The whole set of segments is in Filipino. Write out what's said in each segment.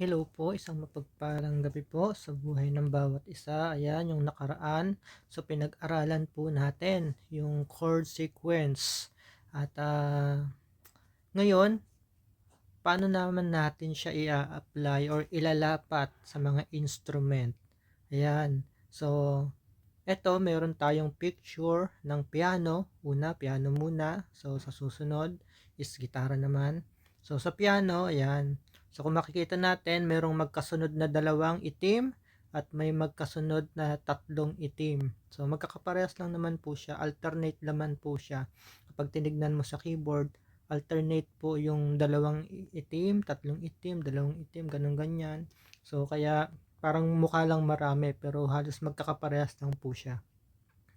Hello po, isang mapagpalang gabi po sa buhay ng bawat isa. Ayan, yung nakaraan. So, pinag-aralan po natin yung chord sequence. At ngayon, paano naman natin siya i-apply or ilalapat sa mga instrument? Ayan. So, eto, meron tayong picture ng piano. Una, piano muna. So, sa susunod is gitara naman. So, sa piano, ayan. So, kung makikita natin, merong magkasunod na dalawang itim at may magkasunod na tatlong itim. So, magkakaparehas lang naman po siya. Alternate naman po siya. Kapag tinignan mo sa keyboard, alternate po yung dalawang itim, tatlong itim, dalawang itim, ganun ganyan. So, kaya parang mukha lang marami pero halos magkakaparehas lang po siya,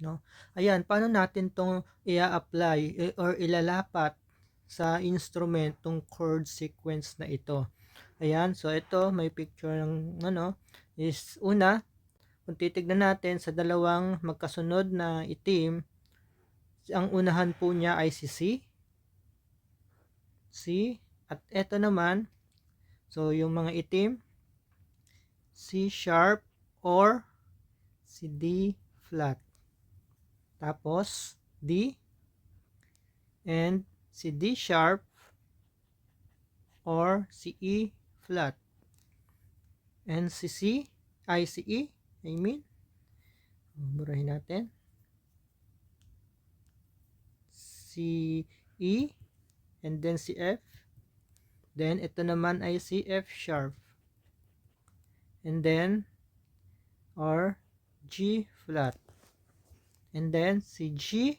no? Ayan, paano natin 'tong ia-apply or ilalapat sa instrument 'tong chord sequence na ito? Ayan, so ito may picture ng ano, is una, kung titignan natin sa dalawang magkasunod na itim, ang unahan po niya ay si C, at eto naman, so yung mga itim, C sharp or si D flat. Tapos D and si D sharp or si E flat. And si si E, I mean, burahin natin. Si E and then si F. Then ito naman ay si F sharp. And then or G flat. And then si G,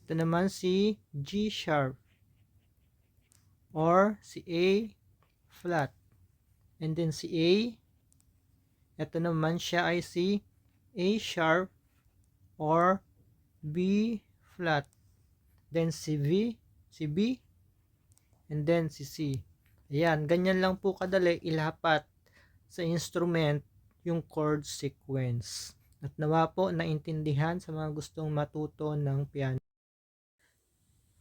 ito naman si G sharp or si A flat. And then si A, ito naman siya ay si A sharp or B flat. Then si B, and then si C. Ayan, ganyan lang po kadali ilapat sa instrument yung chord sequence. At nawa po naintindihan sa mga gustong matuto ng piano.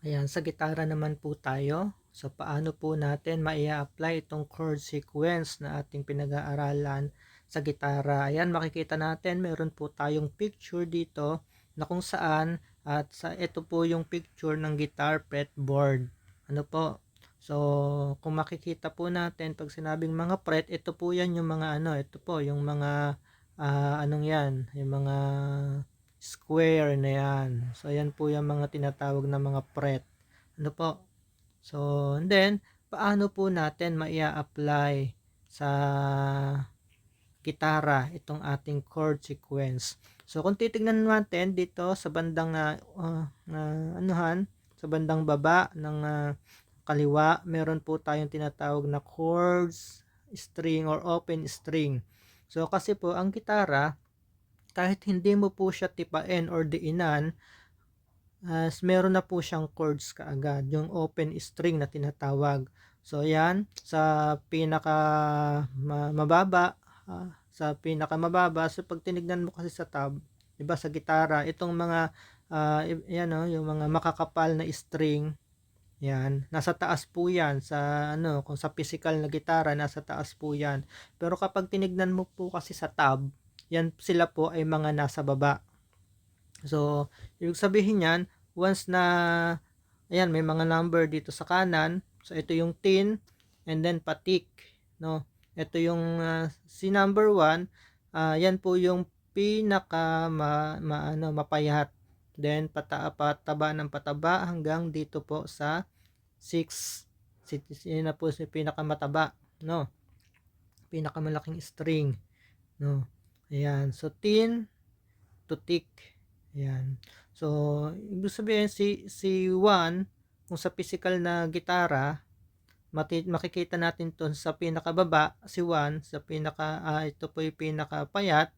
Ayan, sa gitara naman po tayo. So, paano po natin maia-apply itong chord sequence na ating pinag-aaralan sa gitara? Ayan, makikita natin, meron po tayong picture dito na kung saan at sa ito po yung picture ng guitar fretboard. Ano po? So, kung makikita po natin, pag sinabing mga fret, ito po yan yung mga ano, ito po yung mga anong yan, yung mga square na yan. So, yan po yung mga tinatawag na mga fret. Ano po? So, and then, paano po natin maia-apply sa gitara itong ating chord sequence? So, kung titignan natin dito sa bandang anuhan, sa bandang baba ng kaliwa, meron po tayong tinatawag na chords string or open string. So, kasi po ang gitara, kahit hindi mo po siya tipain or diinan, meron na po siyang chords kaagad, yung open string na tinatawag. So, yan, sa pinaka mababa, so pag tinignan mo kasi sa tab, 'di ba sa gitara, itong mga yan oh, yung mga makakapal na string, yan, nasa taas po yan sa ano, kung sa physical na gitara, nasa taas po yan. Pero kapag tinignan mo po kasi sa tab, yan sila po ay mga nasa baba. So, ibig sabihin yan, once na, ayan, may mga number dito sa kanan, so ito yung tin, and then patik, no? Ito yung si number 1, yan po yung pinaka mapayat. Then pataba ng pataba hanggang dito po sa 6. Yun na po si pinakamataba, no? Pinakamalaking string, no? Ayan, so tin to tick. Ayan. So, ibig sabihin si 1, kung sa physical na gitara, makikita natin 'to sa pinakababa, si 1, sa ito po yung pinakapayat,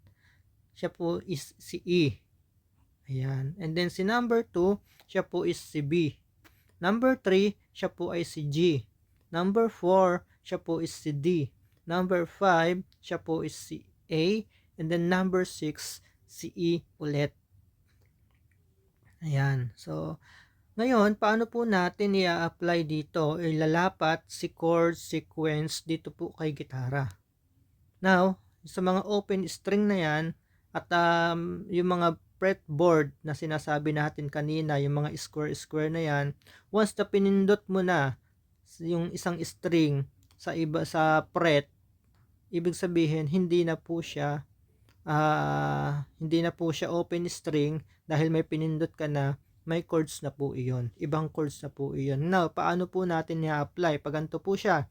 siya po is si E. Ayan. And then si number 2, siya po is si B. Number 3, siya po ay si G. Number 4, siya po is si D. Number 5, siya po is si A. And then number 6, si E ulit. Ayan. So, Ngayon, paano po natin i-a-apply dito? Ilalapat si chord sequence dito po kay gitara. Now, sa mga open string na yan at yung mga fretboard na sinasabi natin kanina, yung mga square na yan, once na pinindot mo na yung isang string sa iba sa fret, ibig sabihin hindi na po siya open string dahil may pinindot ka na, may chords na po iyon. Ibang chords na po iyon. Now, paano po natin i-apply? Pag ganito po siya.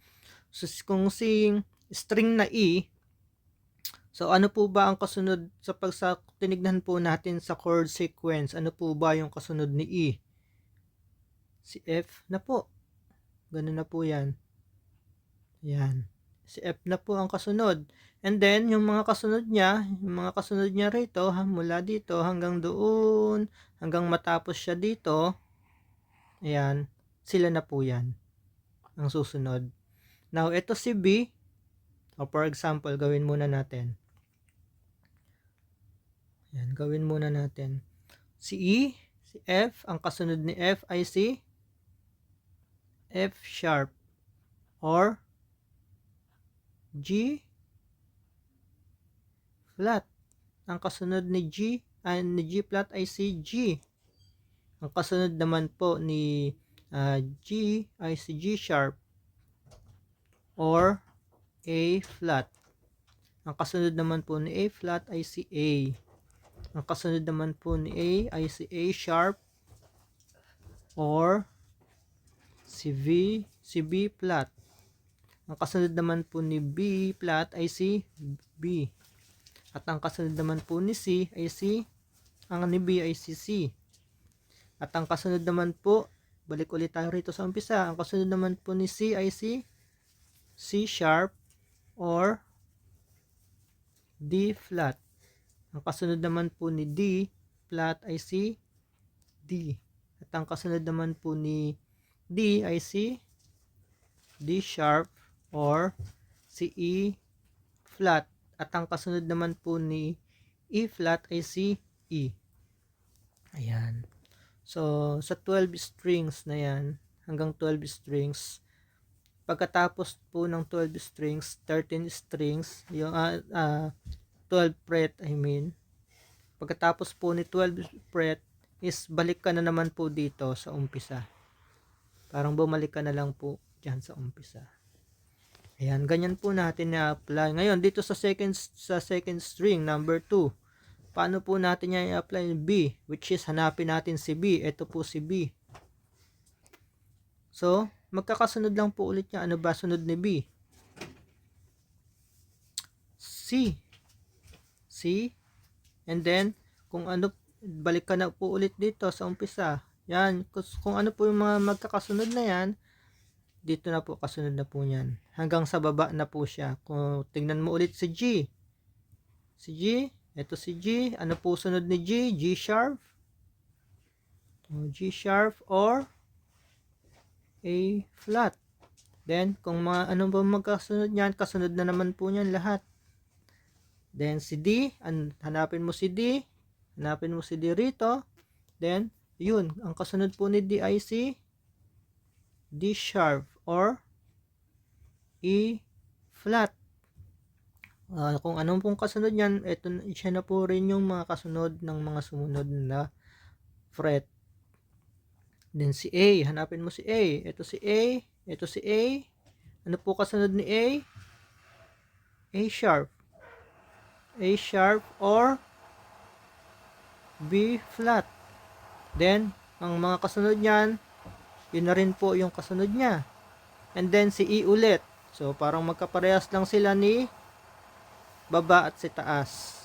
So, kung si string na E, so ano po ba ang kasunod sa tinignan po natin sa chord sequence? Ano po ba yung kasunod ni E? Si F na po. Ganun na po yan. Yan. Si F na po ang kasunod. And then, yung mga kasunod niya rito, mula dito hanggang doon, hanggang matapos siya dito, ayan, sila na po yan, ang susunod. Now, ito si B, for example, gawin muna natin. Ayan, gawin muna natin. Si E, si F, ang kasunod ni F ay si F sharp, or G flat. Ang kasunod ni G flat ay si G. Ang kasunod naman po ni G ay si G sharp or A flat. Ang kasunod naman po ni A flat ay si A. Ang kasunod naman po ni A ay si A sharp or si B flat. Ang kasunod naman po ni B flat ay si B. At ang kasunod naman po ni C ay ang ni B ay si C. At ang kasunod naman po, balik ulit tayo rito sa umpisa. Ang kasunod naman po ni C ay si C sharp or D flat. Ang kasunod naman po ni D flat ay si D. At ang kasunod naman po ni D ay si D sharp or si E flat. At ang kasunod naman po ni E flat ay si E. Ayan. So, sa 12 strings na yan, hanggang 12 strings, pagkatapos po ng 12 strings, 13 strings, yung 12 fret, pagkatapos po ni 12 fret, is balik ka na naman po dito sa umpisa. Parang bumalik ka na lang po dyan sa umpisa. Ayan, ganyan po natin na-apply. Ngayon, dito sa second string, number 2, paano po natin yan i-apply B, which is hanapin natin si B. Ito po si B. So, magkakasunod lang po ulit niya. Ano ba sunod ni B? C. C. And then, kung ano, balik ka na po ulit dito sa umpisa. Yan, kung ano po yung mga magkakasunod na yan, dito na po, kasunod na po niyan. Hanggang sa baba na po siya. Kung tingnan mo ulit si G. Si G, ito si G. Ano po sunod ni G? G sharp. G sharp or A flat. Then, kung ano ba magkasunod niyan, kasunod na naman po niyan lahat. Then, si D, hanapin mo si D. Hanapin mo si D rito. Then, yun, ang kasunod po ni D ay si D sharp or E flat. Kung anong pong kasunod yan, ito siya na po rin yung mga kasunod ng mga sumunod na fret. Then si A, hanapin mo si A. Ito si A, ito si A. Ano po kasunod ni A? A sharp. A sharp or B flat. Then, ang mga kasunod niyan, yun na rin po yung kasunod niya. And then si E ulit. So, parang magkaparehas lang sila ni baba at si taas.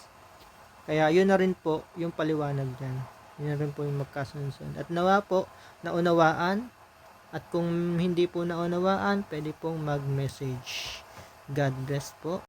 Kaya, yun na rin po yung paliwanag dyan. Yun na rin po yung magkasunod. At nawa po, naunawaan. At kung hindi po naunawaan, pwede pong mag-message. God bless po.